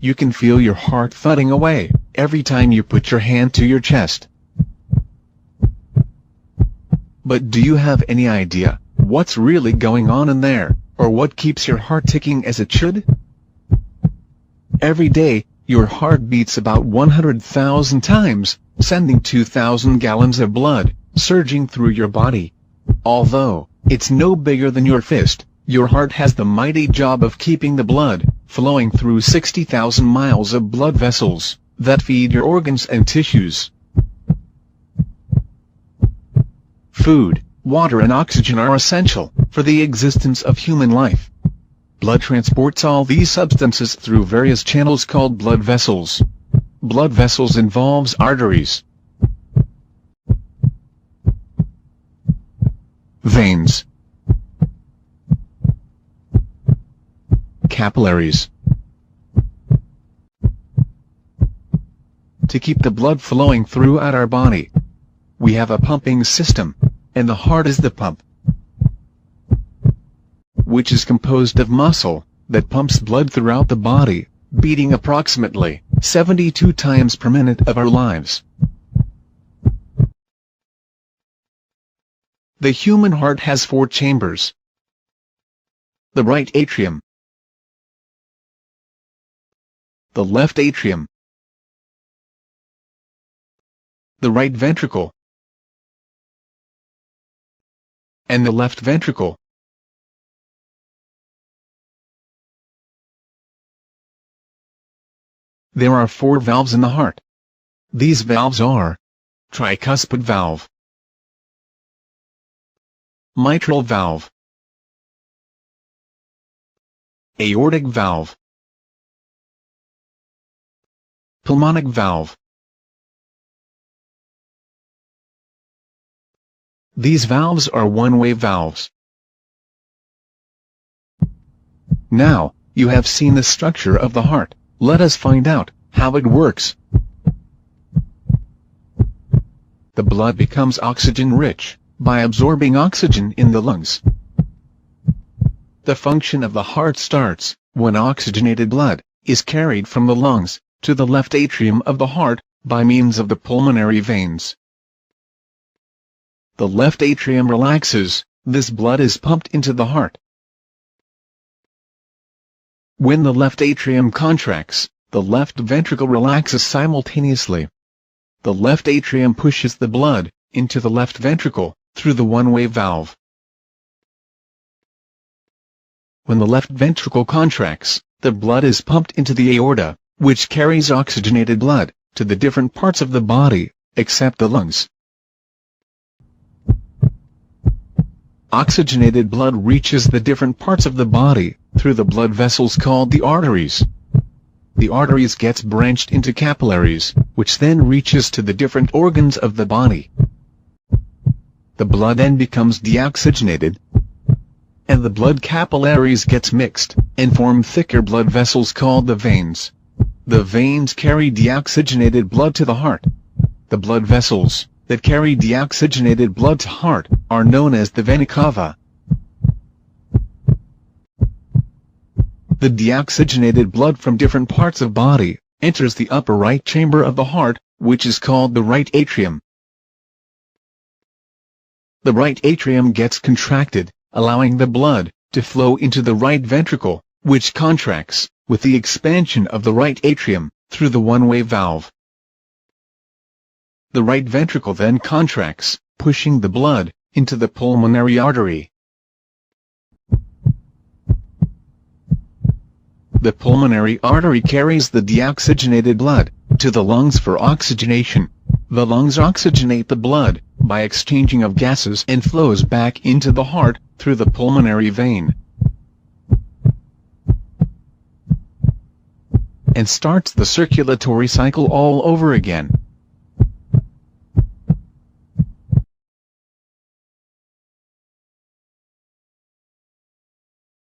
you can feel your heart thudding away every time you put your hand to your chest. But do you have any idea what's really going on in there, or what keeps your heart ticking as it should? Every day, your heart beats about 100,000 times, sending 2,000 gallons of blood surging through your body. Although it's no bigger than your fist, your heart has the mighty job of keeping the blood flowing through 60,000 miles of blood vessels that feed your organs and tissues. Food, water and oxygen are essential for the existence of human life. Blood transports all these substances through various channels called blood vessels. Blood vessels involves arteries, veins, capillaries. To keep the blood flowing throughout our body, we have a pumping system, and the heart is the pump, which is composed of muscle that pumps blood throughout the body, beating approximately 72 times per minute of our lives. The human heart has 4 chambers: the right atrium, the left atrium, the right ventricle, and the left ventricle. There are 4 valves in the heart. These valves are tricuspid valve, mitral valve, aortic valve, pulmonic valve. These valves are one-way valves. Now, you have seen the structure of the heart. Let us find out how it works. The blood becomes oxygen-rich by absorbing oxygen in the lungs. The function of the heart starts when oxygenated blood is carried from the lungs to the left atrium of the heart by means of the pulmonary veins. The left atrium relaxes, this blood is pumped into the heart. When the left atrium contracts, the left ventricle relaxes simultaneously. The left atrium pushes the blood into the left ventricle through the one-way valve. When the left ventricle contracts, the blood is pumped into the aorta, which carries oxygenated blood to the different parts of the body, except the lungs. Oxygenated blood reaches the different parts of the body through the blood vessels called the arteries. The arteries gets branched into capillaries, which then reaches to the different organs of the body. The blood then becomes deoxygenated, and the blood capillaries gets mixed and form thicker blood vessels called the veins. The veins carry deoxygenated blood to the heart. The blood vessels that carry deoxygenated blood to heart are known as the vena cava. The deoxygenated blood from different parts of body enters the upper right chamber of the heart, which is called the right atrium. The right atrium gets contracted, allowing the blood to flow into the right ventricle, which contracts with the expansion of the right atrium through the one-way valve. The right ventricle then contracts, pushing the blood into the pulmonary artery. The pulmonary artery carries the deoxygenated blood to the lungs for oxygenation. The lungs oxygenate the blood by exchanging of gases and flows back into the heart through the pulmonary vein, and starts the circulatory cycle all over again.